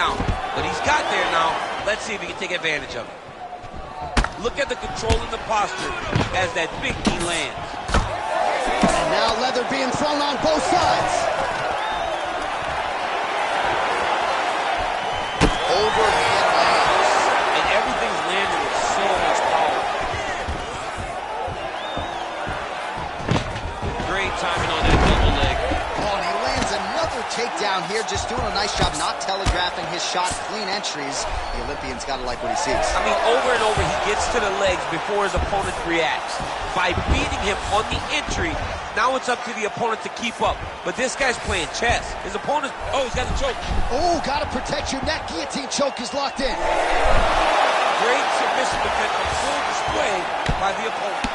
down. But he's got there now. Let's see if he can take advantage of it. Look at the control in the posture as that big knee lands. And now leather being thrown on both sides. Overhand lands. And everything's landing with so much power. Great timing on that double leg. Oh, and he lands another takedown here, just doing a nice job not telegraphing his shot. Clean entries. The Olympian's got to like what he sees. I mean, over and over, he gets to the legs before his opponent reacts. By beating him on the entry, now it's up to the opponent to keep up. But this guy's playing chess. His opponent, oh, he's got the choke. Oh, got to protect your neck. Guillotine choke is locked in. Great submission defense on full display by the opponent.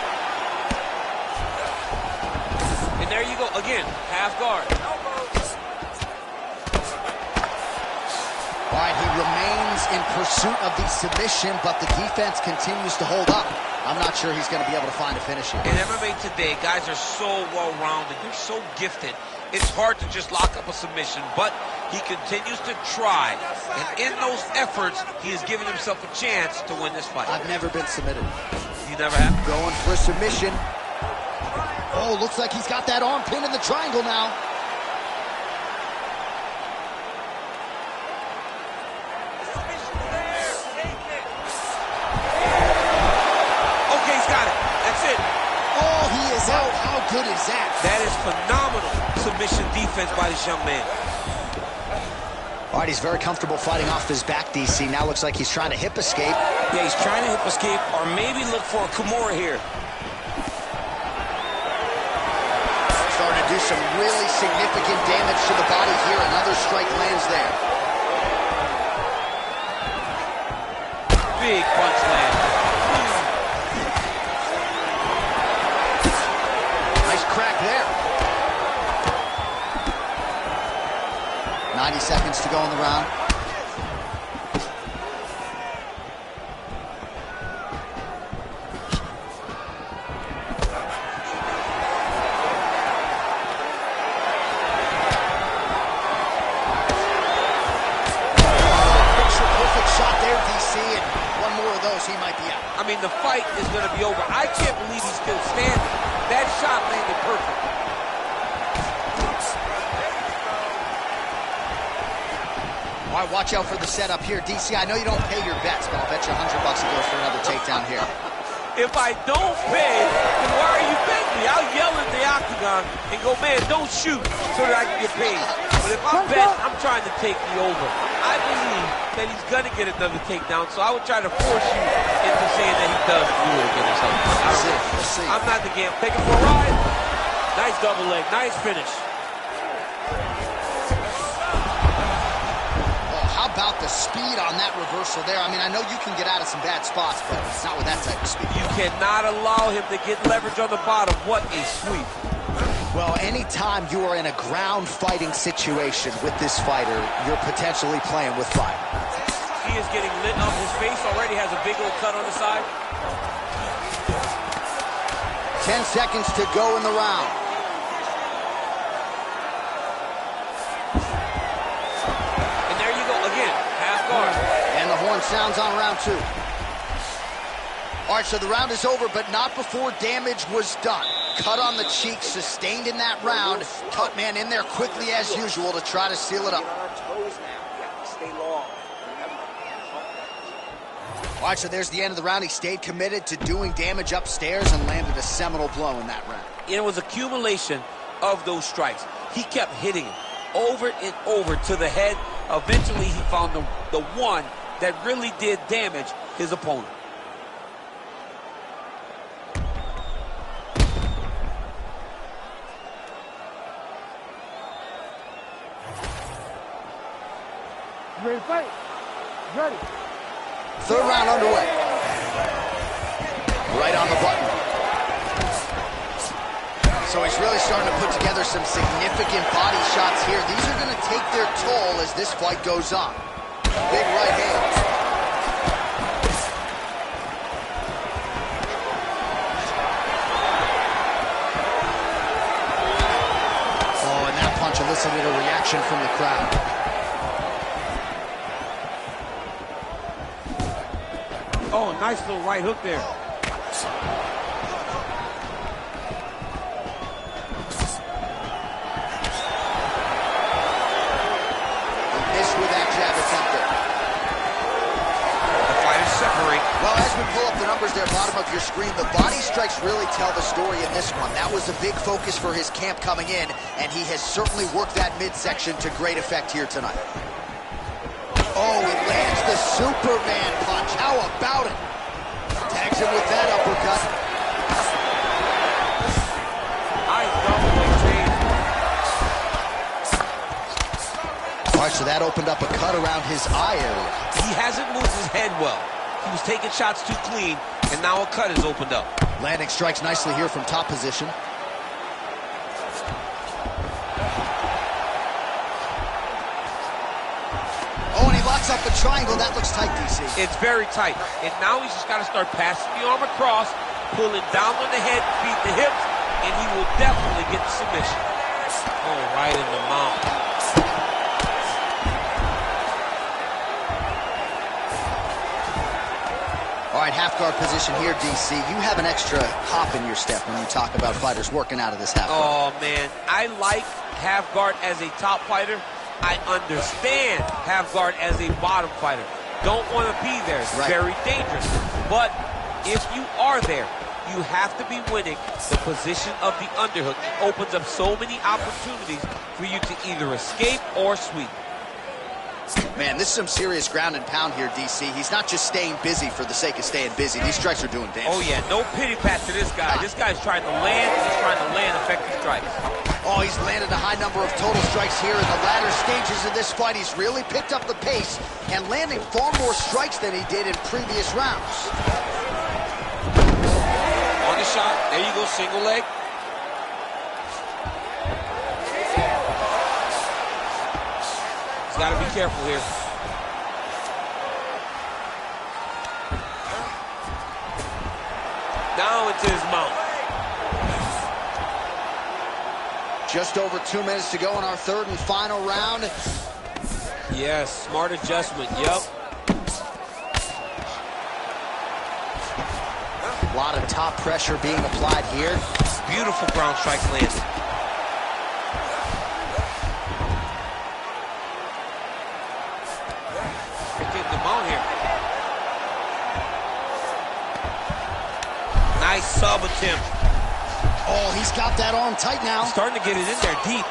And there you go, again, half guard. All right, he remains in pursuit of the submission, but the defense continues to hold up. I'm not sure he's going to be able to find a finish here. In MMA today, guys are so well-rounded. They're so gifted. It's hard to just lock up a submission, but he continues to try. And in those efforts, he has given himself a chance to win this fight. I've never been submitted. You never have? Going for a submission. Oh, looks like he's got that arm pinned in the triangle now. How good is that? That is phenomenal submission defense by this young man. All right, he's very comfortable fighting off his back, DC. Now looks like he's trying to hip escape. Yeah, he's trying to hip escape or maybe look for a Kimura here. Starting to do some really significant damage to the body here. Another strike lands there. Big punch lands. Crack there. 90 seconds to go in the round. Picture perfect shot there, DC, and one more of those, he might be out. I mean, the fight is going to be over. I can't believe he's still standing. That shot landed perfect. All right, watch out for the setup here. DC, I know you don't pay your bets, but I'll bet you $100 he goes for another takedown here. If I don't pay, then why are you betting me? I'll yell in the octagon and go, man, don't shoot so that I can get paid. But if I'm betting, I'm trying to take the over. I believe that he's going to get another takedown, so I would try to force you into saying that he does do it again or something. Let's see. I'm not the game. Take him for a ride. Nice double leg. Nice finish. How about the speed on that reversal there? I mean, I know you can get out of some bad spots, but it's not with that type of speed. You cannot allow him to get leverage on the bottom. What a sweep. Well, anytime you are in a ground fighting situation with this fighter, you're potentially playing with fire. He is getting lit up. His face already has a big old cut on the side. 10 seconds to go in the round. And there you go again, half guard. And the horn sounds on round 2. All right, so the round is over, but not before damage was done. Cut on the cheek, sustained in that round. Tutman in there quickly as usual to try to seal it up. All right, so there's the end of the round. He stayed committed to doing damage upstairs and landed a seminal blow in that round. It was accumulation of those strikes. He kept hitting it over and over to the head. Eventually, he found the one that really did damage his opponent. You ready to fight? You ready? Third round underway. Right on the button. So he's really starting to put together some significant body shots here. These are going to take their toll as this fight goes on. Big right hand. Oh, and that punch elicited a reaction from the crowd. Oh, nice little right hook there. Missed with that jab attempted. The fighters separate. Well, as we pull up the numbers there, bottom of your screen, the body strikes really tell the story in this one. That was a big focus for his camp coming in, and he has certainly worked that midsection to great effect here tonight. Oh, he lands the Superman punch. How about it? Tags him with that uppercut. All right, so that opened up a cut around his eye area. He hasn't moved his head well. He was taking shots too clean, and now a cut has opened up. Landing strikes nicely here from top position. Oh, and he locks up a triangle. That looks tight, DC. It's very tight. And now he's just got to start passing the arm across, pulling down on the head, feed the hips, and he will definitely get the submission. Oh, right in the mouth. All right, half guard position here, DC. You have an extra hop in your step when you talk about fighters working out of this half guard. Oh, man. I like half guard as a top fighter. I understand half guard as a bottom fighter. Don't want to be there. It's very dangerous. But if you are there, you have to be winning the position of the underhook. It opens up so many opportunities for you to either escape or sweep. Man, this is some serious ground and pound here, DC. He's not just staying busy for the sake of staying busy. These strikes are doing damage. Oh, yeah. No pity pat to this guy. This guy's trying to land. He's trying to land effective strikes. Oh, he's landed a high number of total strikes here in the latter stages of this fight. He's really picked up the pace and landing far more strikes than he did in previous rounds. On the shot. There you go, single leg. He's got to be careful here. Now into his mouth. Just over 2 minutes to go in our third and final round. Yes, smart adjustment, yep. A lot of top pressure being applied here. Beautiful ground strike landed. Getting the mount here. Nice sub attempt. Oh, he's got that arm tight now. Starting to get it in there deep.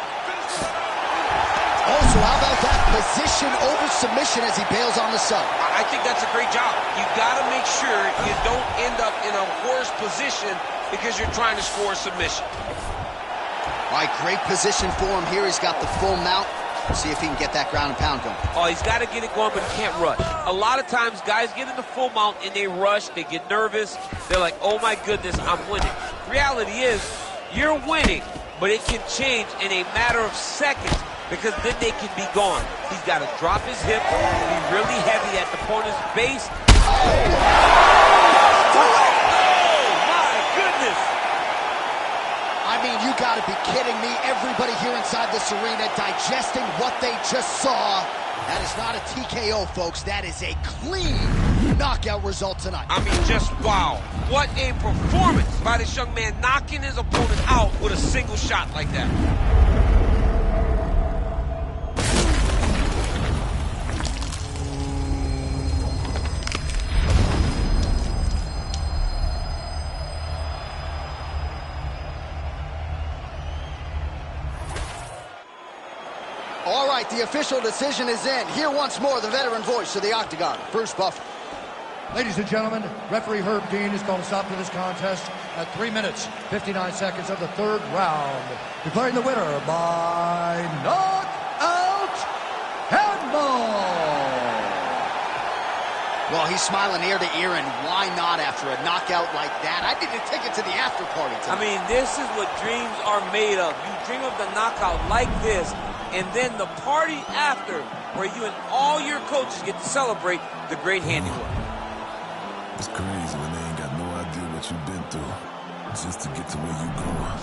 Oh, so how about that position over submission as he bails on the sub? I think that's a great job. You got to make sure you don't end up in a worse position because you're trying to score a submission. All right, great position for him here. He's got the full mount. Let's see if he can get that ground and pound going. Oh, he's got to get it going, but he can't rush. A lot of times, guys get in the full mount and they rush. They get nervous. They're like, oh, my goodness, I'm winning. Reality is, you're winning, but it can change in a matter of seconds because then they can be gone. He's got to drop his hip, be really heavy at the opponent's base. Oh, my goodness. I mean, you got to be kidding me. Everybody here inside this arena digesting what they just saw. That is not a TKO, folks. That is a clean knockout result tonight. I mean, just wow. What a performance by this young man, knocking his opponent out with a single shot like that. All right, the official decision is in. Here once more, the veteran voice of the Octagon, Bruce Buffer. Ladies and gentlemen, referee Herb Dean has called a stop to this contest at 3 minutes, 59 seconds of the third round, declaring the winner by knockout handball. Well, he's smiling ear to ear, and why not after a knockout like that? I need a ticket to the after party tonight. I mean, this is what dreams are made of. You dream of the knockout like this, and then the party after, where you and all your coaches get to celebrate the great handiwork. It's crazy when they ain't got no idea what you've been through. just to get to where you going.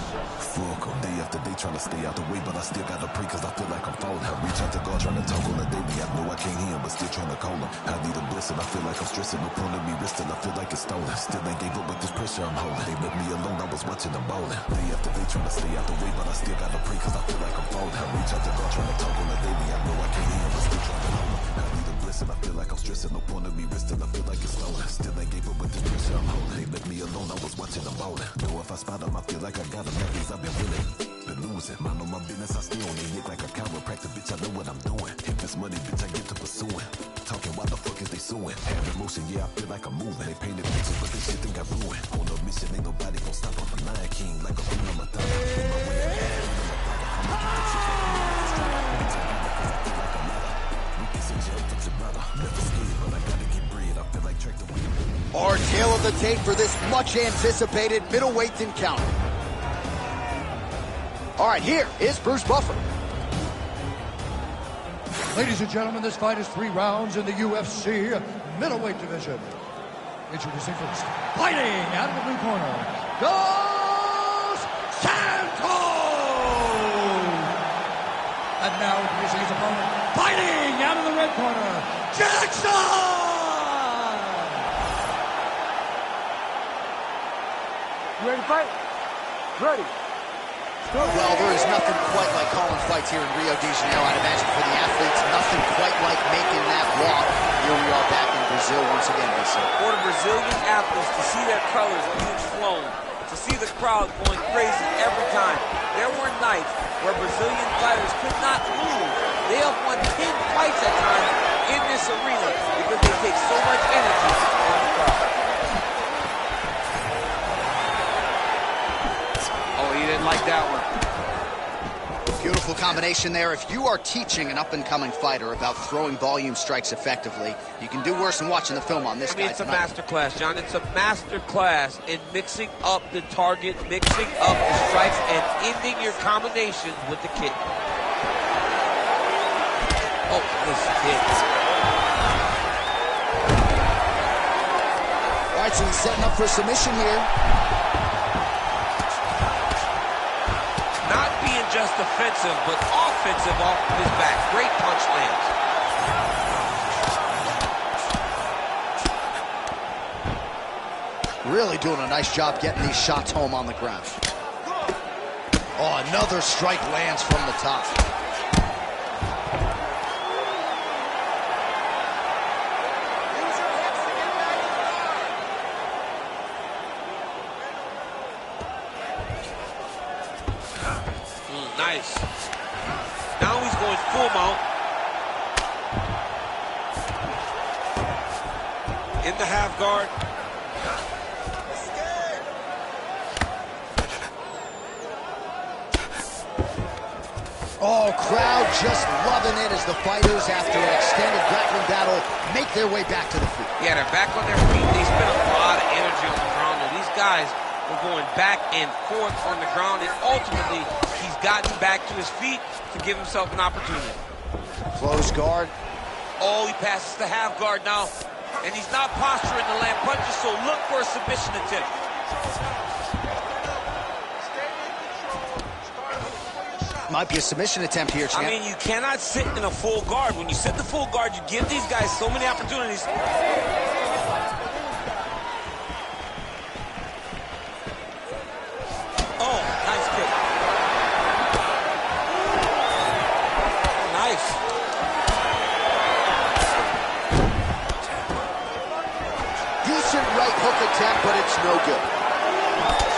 Fuck 'em. Day after day trying to stay out the way, but I still gotta pray cause I feel like I'm falling. I reach out to God trying to talk on the daily. I know I can't hear him, but still trying to call him. I need a blessing, I feel like I'm stressing. No point in me resting, I feel like it's stolen. Still ain't gave up with this pressure I'm holding. They left me alone, I was watching them ballin'. Day after day trying to stay out the way, but I still gotta pray cause I feel like I'm falling. I reach out to God trying to talk on the daily. I know I can't hear him, but still trying to call him. I need a blessing, I feel like I'm stressing. No point in me resting, I feel like it's stolen. Still ain't gave up with this pressure I'm holding. They left me alone, I was watching them ballin'. Know if I spot them, I feel like I got them. That means I've been winning. Been losing, mind on my business, I still ain't look like a chiropractor, bitch, I know what I'm doing. If it's money, bitch, I get to pursuing. Talking, why the fuck is they suing? Have emotion, yeah, I feel like I'm moving. They painted pictures, but this shit think I ruined. On a mission, ain't nobody gon' stop up a Lion King like a fool on my thumb. In my way, Our tail of the tape for this much-anticipated middleweight encounter. All right, here is Bruce Buffer. Ladies and gentlemen, this fight is 3 rounds in the UFC middleweight division. Introducing first, fighting out of the blue corner, Dos Santos! And now introducing his opponent, fighting out of the red corner, Jackson! You ready to fight? Ready. Well, there is nothing quite like calling fights here in Rio de Janeiro. I'd imagine for the athletes, nothing quite like making that walk. Here we are back in Brazil once again, BC. For the Brazilian athletes to see their colors being flown, to see the crowd going crazy every time. There were nights where Brazilian fighters could not move. They have won 10 fights at times in this arena because they take so much energy from the crowd. Oh, he didn't like that one. Beautiful combination there. If you are teaching an up-and-coming fighter about throwing volume strikes effectively, you can do worse than watching the film on this guy. It's a master class, John. It's a master class in mixing up the target, mixing up the strikes, and ending your combinations with the kick. Oh, this kick. All right, so he's setting up for submission here. Not being just defensive, but offensive off of his back. Great punch lands. Really doing a nice job getting these shots home on the ground. Oh, another strike lands from the top. Nice. Now he's going full mount. In the half guard. Oh, crowd just loving it as the fighters, after an extended grappling battle, make their way back to the feet. Yeah, they're back on their feet. They spent a lot of energy on the ground, and these guys were going back and forth on the ground, and ultimately, he's gotten back to his feet to give himself an opportunity. Close guard. Oh, he passes the half guard now, and he's not posturing to land punches, so look for a submission attempt. Might be a submission attempt here, champ. I mean, you cannot sit in a full guard. When you sit in the full guard, you give these guys so many opportunities. Oh, nice kick. Nice. Decent right hook attempt, but it's no good.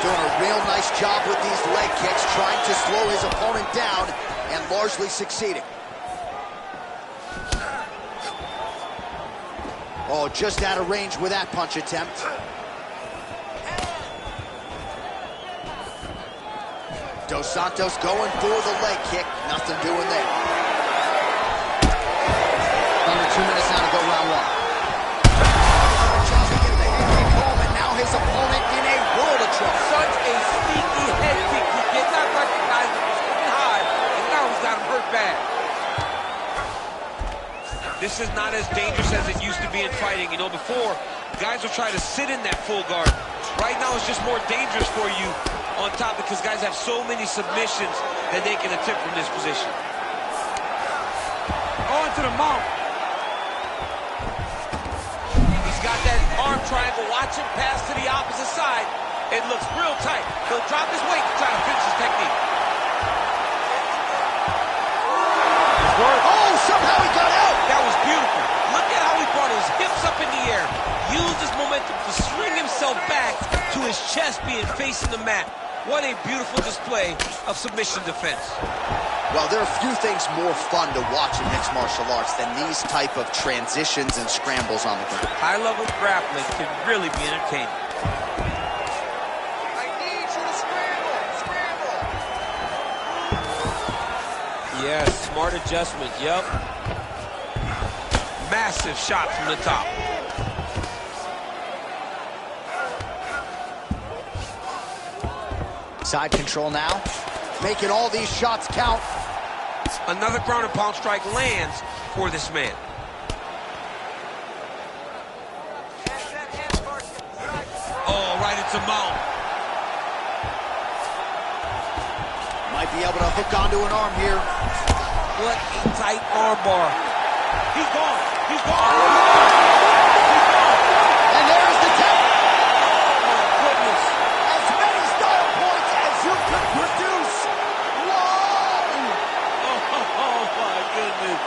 Doing a real nice job with these leg kicks, trying to slow his opponent down, and largely succeeding. Oh, just out of range with that punch attempt. Dos Santos going for the leg kick. Nothing doing there. Under 2 minutes now to go round one. Tries to get the head kick home, and now his opponent in a world of trouble. Such a sneaky head kick. He did not recognize it was coming high, and now he's got him hurt bad. This is not as dangerous as it used to be in fighting. You know, before, Guys will try to sit in that full guard. Right now, it's just more dangerous for you on top because guys have so many submissions that they can attempt from this position. On to the mount. He's got that arm triangle. Watch him pass to the opposite side. It looks real tight. He'll drop his weight to try to finish his technique. Oh, somehow he got out. That was beautiful. Look at how he brought his hips up in the air. Used his momentum to swing himself back to his chest being facing the mat. What a beautiful display of submission defense. Well, there are few things more fun to watch in mixed martial arts than these type of transitions and scrambles on the ground. High-level grappling can really be entertaining. I need you to scramble. Yes, smart adjustment, yep. Massive shot from the top. Side control now, making all these shots count. Another ground and pound strike lands for this man. Oh, right into mount. Might be able to hook onto an arm here. What a tight arm bar. He's gone. He's gone. And there's the tap. Oh, my goodness. As many style points as you could produce. Oh, my goodness.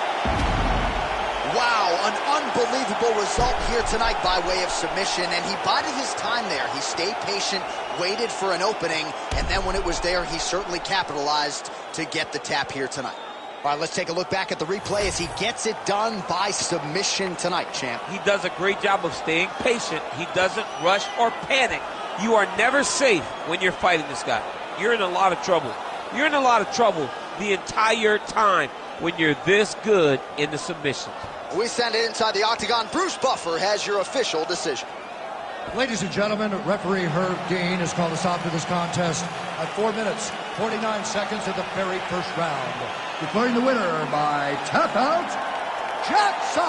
Wow, an unbelievable result here tonight by way of submission, and he bided his time there. He stayed patient, waited for an opening, and then when it was there, he certainly capitalized to get the tap here tonight. All right, let's take a look back at the replay as he gets it done by submission tonight, champ. He does a great job of staying patient. He doesn't rush or panic. You are never safe when you're fighting this guy. You're in a lot of trouble. You're in a lot of trouble the entire time when you're this good in the submissions. We send it inside the octagon. Bruce Buffer has your official decision. Ladies and gentlemen, referee Herb Dean has called a stop to this contest at 4 minutes, 49 seconds of the very first round. Declaring the winner by tap out, Jackson!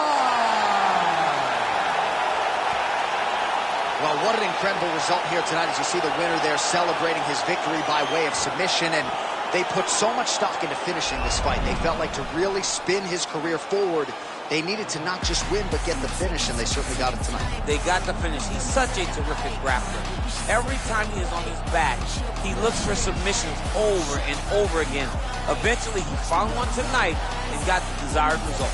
Well, what an incredible result here tonight as you see the winner there celebrating his victory by way of submission, and they put so much stock into finishing this fight. They felt like to really spin his career forward, they needed to not just win but get the finish, and they certainly got it tonight. They got the finish. He's such a terrific grappler. Every time he is on his back, he looks for submissions over and over again. Eventually, he found one tonight and got the desired result.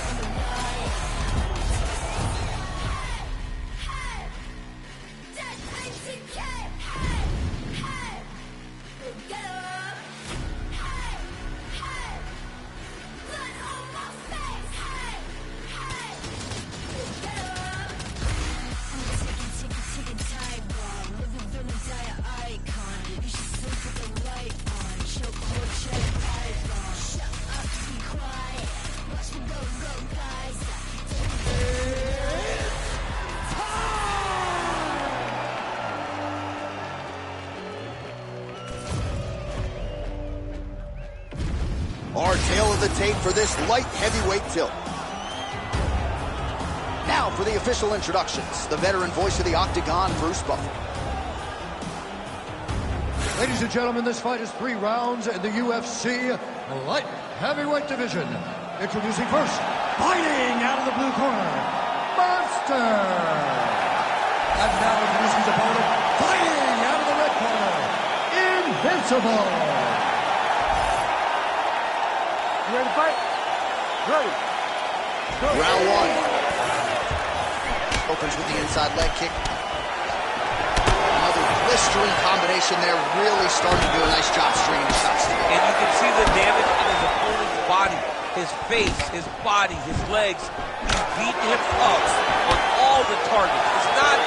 Our tail of the tape for this light heavyweight tilt. Now for the official introductions, the veteran voice of the octagon, Bruce Buffer. Ladies and gentlemen, this fight is 3 rounds in the UFC light heavyweight division. Introducing first, fighting out of the blue corner, Monster. And now introducing his opponent, fighting out of the red corner, Invincible. You ready to fight? Ready. Go. Round 1. Opens with the inside leg kick. Another blistering combination there, really starting to do a nice job stringing the shots together. And you can see the damage in his opponent's body, his face, his body, his legs. He's beating him up on all the targets. It's not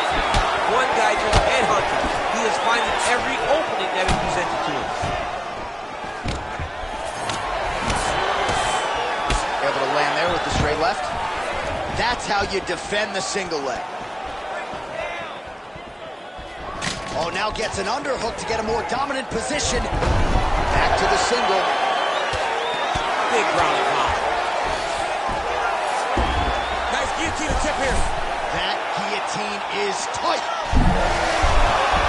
one guy just headhunting. He is finding every opening that is presented to him. Able to land there with the straight left. That's how you defend the single leg. Oh, now gets an underhook to get a more dominant position. Back to the single. Big ground and pound. Nice guillotine tip here. That guillotine is tight.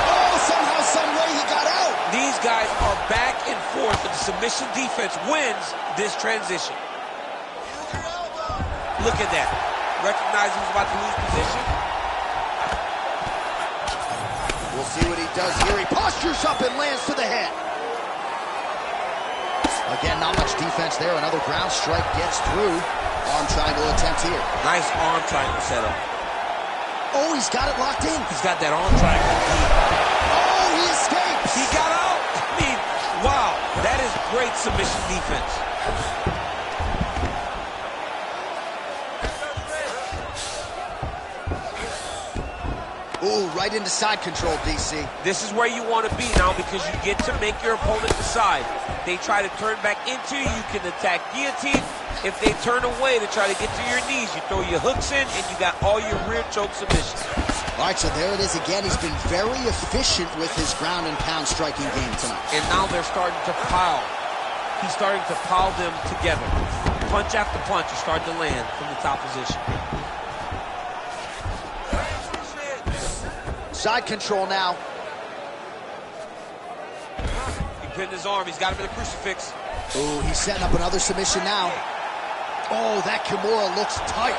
Oh, somehow, some way he got out. These guys are back and forth, and the submission defense wins this transition. Look at that. Recognize he's about to lose position. We'll see what he does here. He postures up and lands to the head. Again, not much defense there. Another ground strike gets through. Arm triangle attempt here. Nice arm triangle setup. Oh, he's got it locked in. He's got that arm triangle deep. Oh, he escapes. He got out. I mean, wow. That is great submission defense. Ooh, right into side control, DC. This is where you want to be now because you get to make your opponent decide. They try to turn back into you, you can attack guillotine. If they turn away to try to get to your knees, you throw your hooks in and you got all your rear choke submissions. All right, so there it is again. He's been very efficient with his ground and pound striking game tonight. And now they're starting to pile. He's starting to pile them together. Punch after punch is starting to land from the top position. Side control now. He pinned his arm. He's got him in a crucifix. Ooh, he's setting up another submission now. Oh, that Kimura looks tight.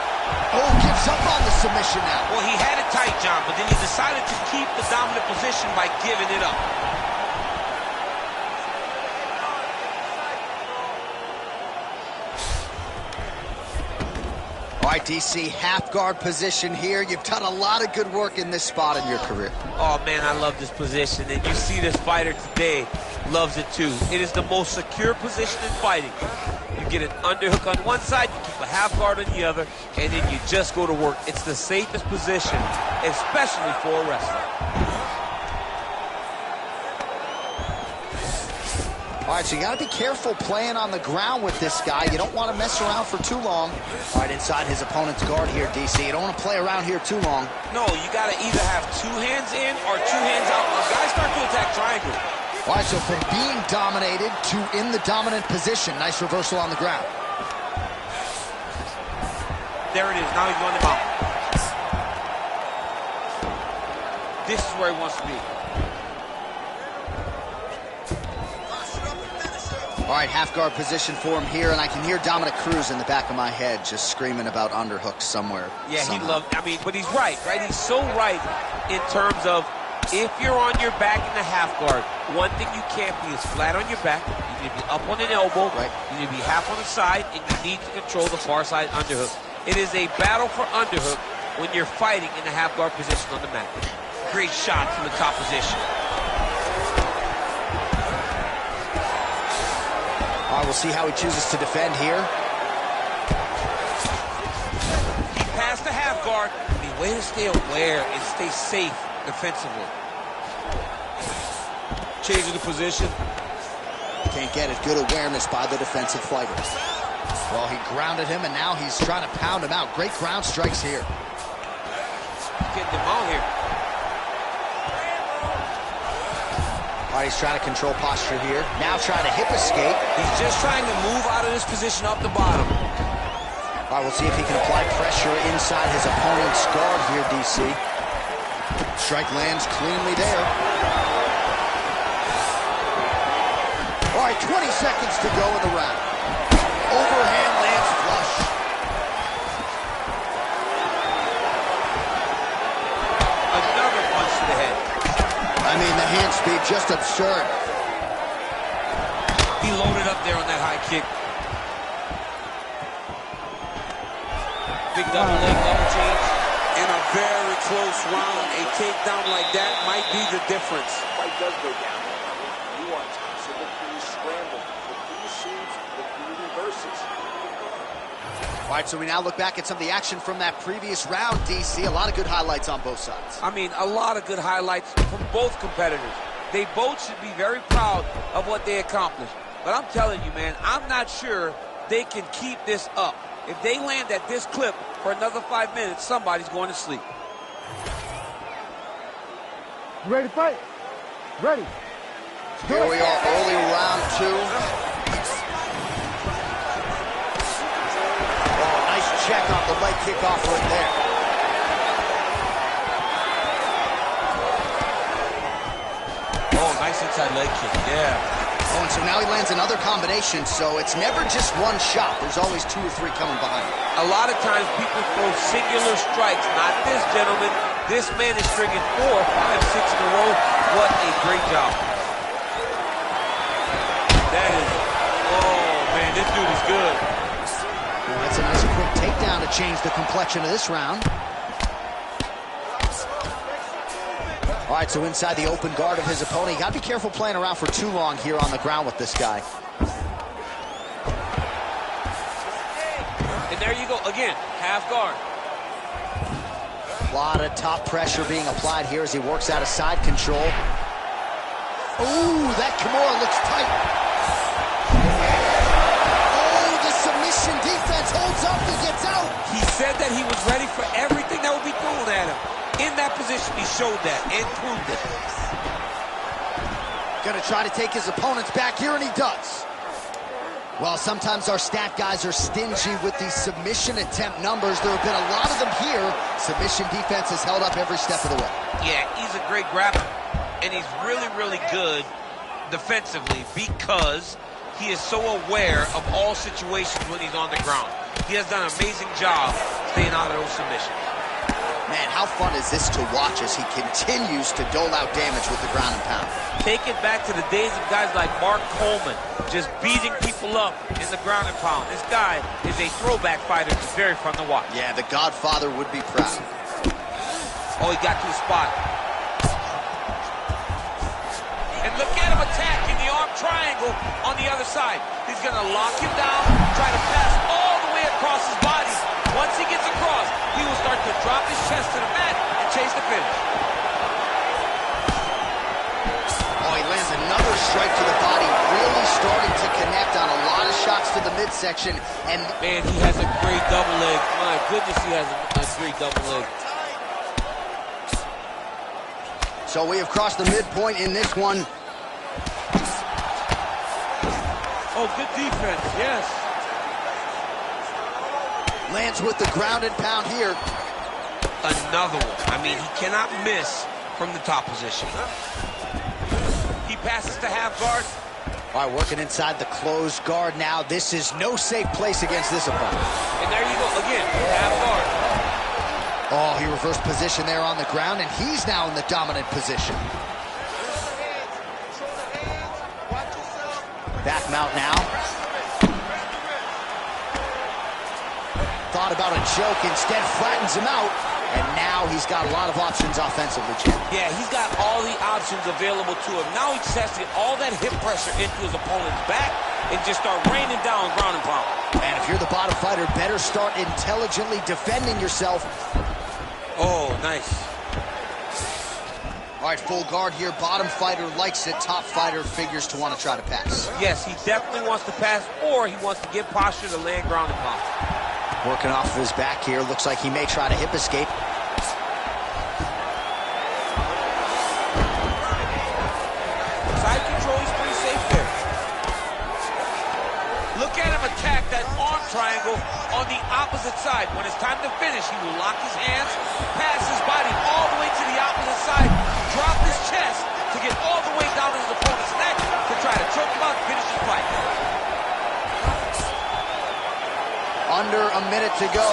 Oh, gives up on the submission now. Well, he had it tight, John, but then he decided to keep the dominant position by giving it up. All right, DC, half guard position here. You've done a lot of good work in this spot in your career. Oh, man, I love this position. And you see this fighter today loves it, too. It is the most secure position in fighting. You get an underhook on one side, you keep a half guard on the other, and then you just go to work. It's the safest position, especially for a wrestler. All right, so you got to be careful playing on the ground with this guy. You don't want to mess around for too long. All right, inside his opponent's guard here, DC. You don't want to play around here too long. No, you got to either have two hands in or two hands out. When guys start to attack triangle. All right, so from being dominated to in the dominant position. Nice reversal on the ground. There it is. Now he's running him out. This is where he wants to be. All right, half guard position for him here, and I can hear Dominic Cruz in the back of my head just screaming about underhooks somewhere. Yeah, he loved, I mean, but he's right? He's so right in terms of if you're on your back in the half guard, one thing you can't be is flat on your back. You need to be up on an elbow. Right. You need to be half on the side, and you need to control the far side underhook. It is a battle for underhook when you're fighting in the half guard position on the mat. Great shot from the top position. All right, we'll see how he chooses to defend here. He passed the half guard. The way to stay aware and stay safe defensively. Changing the position. Can't get it. Good awareness by the defensive fighter. Well, he grounded him, and now he's trying to pound him out. Great ground strikes here. Getting him out here. All right, he's trying to control posture here. Now trying to hip escape. He's just trying to move out of this position up the bottom. All right, we'll see if he can apply pressure inside his opponent's guard here, DC. Strike lands cleanly there. All right, 20 seconds to go in the round. Overhand lands flush. Another punch to the head. I mean, the hand speed just absurd. He loaded up there on that high kick. Big double leg, double change. In a very close round, a takedown like that might be the difference. Fight does go down. You want to so look for your scramble, look for your sweeps, look for your reverses. All right, so we now look back at some of the action from that previous round, DC. A lot of good highlights on both sides. I mean, a lot of good highlights from both competitors. They both should be very proud of what they accomplished. But I'm telling you, man, I'm not sure they can keep this up. If they land at this clip for another 5 minutes, somebody's going to sleep. You ready to fight? Ready. Here we are, early round two. Oh, nice check on the leg kickoff right there. submission. Yeah. Oh, and so now he lands another combination, so it's never just one shot. There's always 2 or 3 coming behind. A lot of times people throw singular strikes. Not this gentleman. This man is stringing 4, 5, 6 in a row. What a great job. That is, oh man, this dude is good. Well, that's a nice quick takedown to change the complexion of this round. All right, so inside the open guard of his opponent. You got to be careful playing around for too long here on the ground with this guy. And there you go, again, half guard. A lot of top pressure being applied here as he works out of side control. Ooh, that Kimura looks tight. Oh, the submission defense holds up and gets out. He said that he was ready for everything that would be thrown at him. In that position, he showed that and proved it. Gonna try to take his opponents back here, and he does. Well, sometimes our stat guys are stingy with these submission attempt numbers. There have been a lot of them here. Submission defense has held up every step of the way. Yeah, he's a great grappler, and he's really, really good defensively because he is so aware of all situations when he's on the ground. He has done an amazing job staying out of those submissions. Man, how fun is this to watch as he continues to dole out damage with the ground and pound? Take it back to the days of guys like Mark Coleman, just beating people up in the ground and pound. This guy is a throwback fighter. It's very fun to watch. Yeah, the Godfather would be proud. Oh, he got to a spot. And look at him attacking the arm triangle on the other side. He's going to lock him down, try to pass all the way across his body. Once he gets across, he will start to drop his chest to the mat and chase the finish. Oh, he lands another strike to the body, really starting to connect on a lot of shots to the midsection. And man, he has a great double leg. My goodness, he has a great double leg. So we have crossed the midpoint in this one. Oh, good defense, yes. Lands with the ground and pound here. Another one. I mean, he cannot miss from the top position. He passes to half guard. All right, working inside the closed guard now. This is no safe place against this opponent. And there you go, again, half guard. Oh, he reversed position there on the ground, and he's now in the dominant position. Back mount now. Thought about a choke, instead flattens him out. And now he's got a lot of options offensively, Jim. Yeah, he's got all the options available to him. Now he just has to get all that hip pressure into his opponent's back and just start raining down ground and pound. And if you're the bottom fighter, better start intelligently defending yourself. Oh, nice. All right, full guard here. Bottom fighter likes it. Top fighter figures to want to try to pass. Yes, he definitely wants to pass, or he wants to get posture to land ground and pound. Working off of his back here. Looks like he may try to hip escape. Side control is pretty safe there. Look at him attack that arm triangle on the opposite side. When it's time to finish, he will lock his hands, pass his body all the way to the opposite side, drop his chest to get all the way down to his opponent's neck to try to choke him out and finish his fight. Under a minute to go.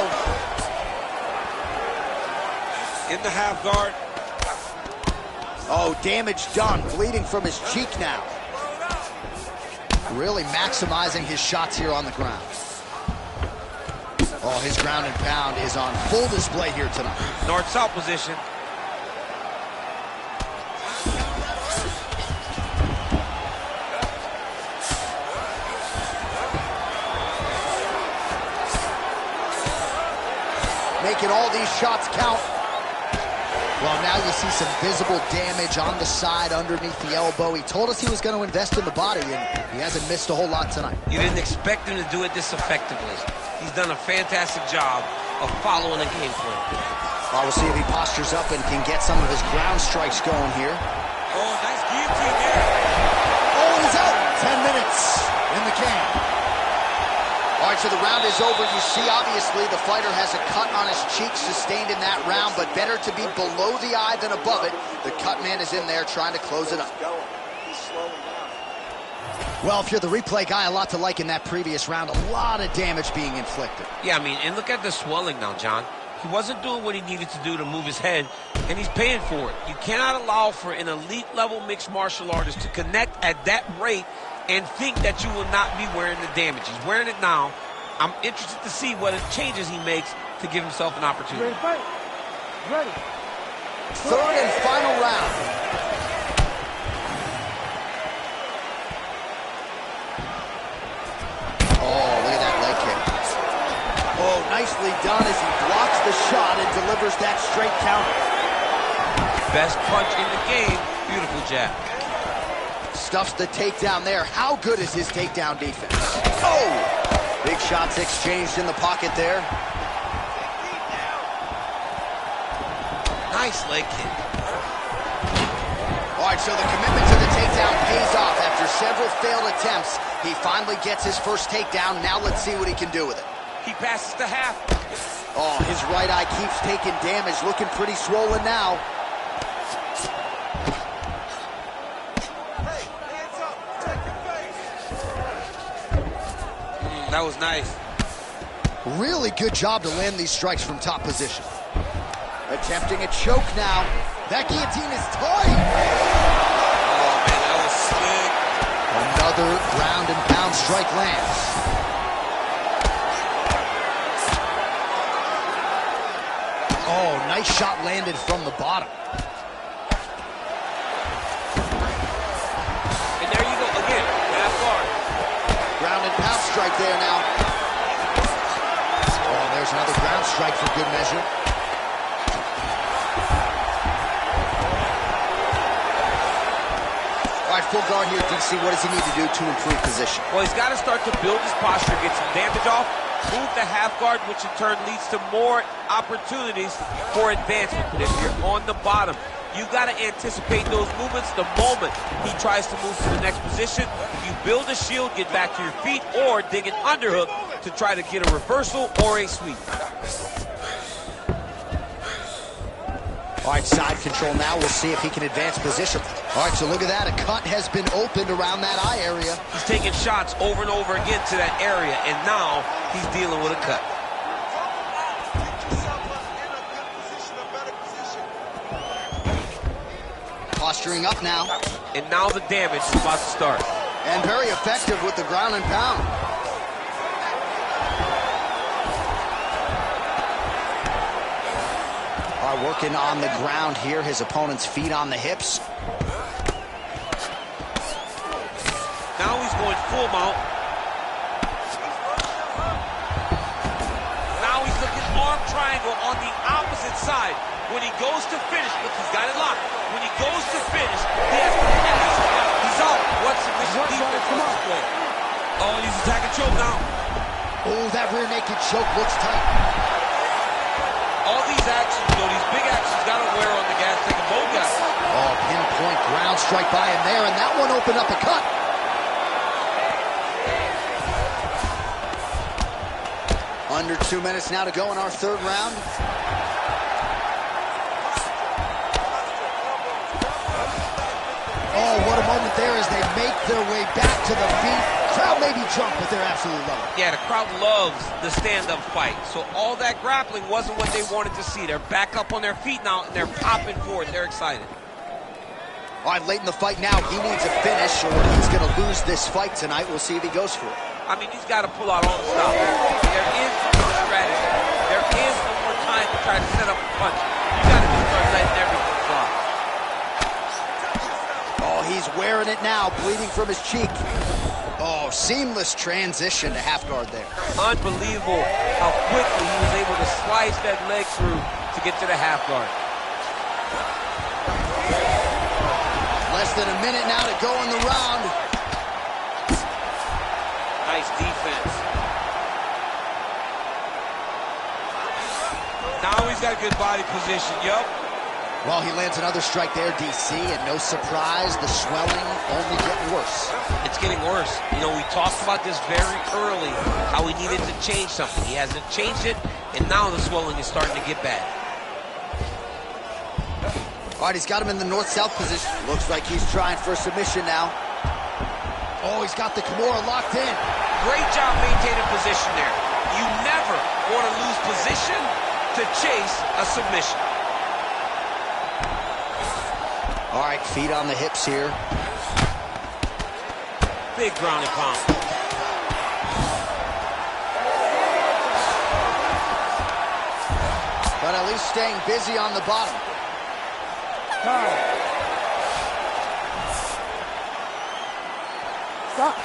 In the half guard. Oh, damage done. Bleeding from his cheek now. Really maximizing his shots here on the ground. Oh, his ground and pound is on full display here tonight. North-south position. Making all these shots count. Well, now you see some visible damage on the side underneath the elbow. He told us he was going to invest in the body, and he hasn't missed a whole lot tonight. You didn't expect him to do it this effectively. He's done a fantastic job of following the game plan. Well, we'll see if he postures up and can get some of his ground strikes going here. Oh, nice guillotine there. Oh, he's out. 10 minutes in the can. All right, so the round is over. You see, obviously, the fighter has a cut on his cheek sustained in that round, but better to be below the eye than above it. The cut man is in there trying to close it up. He's slowing down. Well, if you're the replay guy, a lot to like in that previous round. A lot of damage being inflicted. Yeah, I mean, and look at the swelling now, John. He wasn't doing what he needed to do to move his head, and he's paying for it. You cannot allow for an elite-level mixed martial artist to connect at that rate and think that you will not be wearing the damage. He's wearing it now. I'm interested to see what changes he makes to give himself an opportunity. Ready to fight? Ready. Third and final round. Oh, look at that leg kick. Oh, nicely done as he blocks the shot and delivers that straight counter. Best punch in the game. Beautiful jab. Stuffs the takedown there. How good is his takedown defense? Oh! Big shots exchanged in the pocket there. Nice leg kick. All right, so the commitment to the takedown pays off. After several failed attempts, he finally gets his first takedown. Now let's see what he can do with it. He passes to half. Oh, his right eye keeps taking damage. Looking pretty swollen now. That was nice. Really good job to land these strikes from top position. Attempting a choke now. That guillotine is tight. Oh, man, that was slick. Another ground and pound strike lands. Oh, nice shot landed from the bottom. And there you go again. Half guard. Ground and pound strike there now. Oh, there's another ground strike for good measure. All right, full guard here, DC. What does he need to do to improve position? Well, he's got to start to build his posture, get some damage off, move the half guard, which in turn leads to more opportunities for advancement. But if you're on the bottom, you got to anticipate those movements the moment he tries to move to the next position. You build a shield, get back to your feet, or dig an underhook to try to get a reversal or a sweep. All right, side control now. We'll see if he can advance position. All right, so look at that. A cut has been opened around that eye area. He's taking shots over and over again to that area, and now he's dealing with a cut. Posturing up now. And now the damage is about to start. And very effective with the ground and pound. All right, working on the ground here. His opponent's feet on the hips. Now he's going full mount. Now he's looking arm triangle on the opposite side. When he goes to finish, look, he's got it locked. When he goes to finish, he has to finish. He's out. What submission defense was displayed? Oh, and he's attacking choke now. Oh, that rear naked choke looks tight. All these actions, these big actions, got to wear on the gas tank of both guys. Oh, pinpoint ground strike by him there, and that one opened up a cut. Under 2 minutes now to go in our third round. Oh, what a moment there as they make their way back to the feet. Crowd may be drunk, but they're absolutely loving it. Yeah, the crowd loves the stand-up fight. So all that grappling wasn't what they wanted to see. They're back up on their feet now, and they're popping forward. They're excited. All right, late in the fight now, he needs a finish or he's going to lose this fight tonight. We'll see if he goes for it. I mean, he's got to pull out all the stuff. There is no strategy. There is no more time to try to set up a punch. You got to just start letting everything fly. Oh, he's wearing it now, bleeding from his cheek. Oh, seamless transition to half guard there. Unbelievable how quickly he was able to slice that leg through to get to the half guard. Less than a minute now to go in the round. Nice defense. Now he's got a good body position, yup. Well, he lands another strike there, DC, and no surprise, the swelling only getting worse. It's getting worse. You know, we talked about this very early, how he needed to change something. He hasn't changed it, and now the swelling is starting to get bad. All right, he's got him in the north-south position. Looks like he's trying for a submission now. Oh, he's got the Kimura locked in. Great job maintaining position there. You never want to lose position to chase a submission. All right, feet on the hips here. Big ground and pound. But at least staying busy on the bottom. Stop.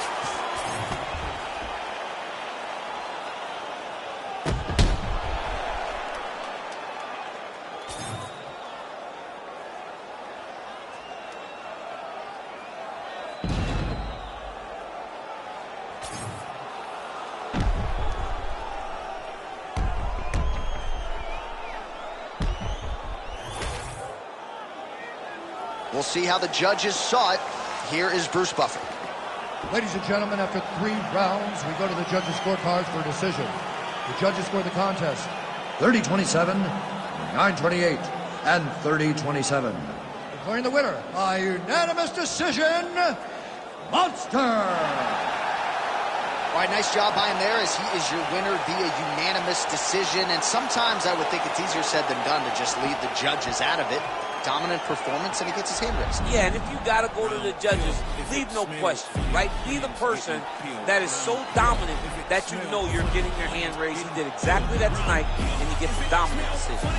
We'll see how the judges saw it. Here is Bruce Buffer. Ladies and gentlemen, after 3 rounds, we go to the judges' scorecards for a decision. The judges score the contest 30-27, 9-28, and 30-27. Declaring the winner by unanimous decision, Monster! All right, nice job by him there as he is your winner via unanimous decision. And sometimes I would think it's easier said than done to just leave the judges out of it. Dominant performance, and he gets his hand raised. Yeah, and if you got to go to the judges, leave no question, right? Be the person that is so dominant that you know you're getting your hand raised. He did exactly that tonight, and he gets the dominant decision.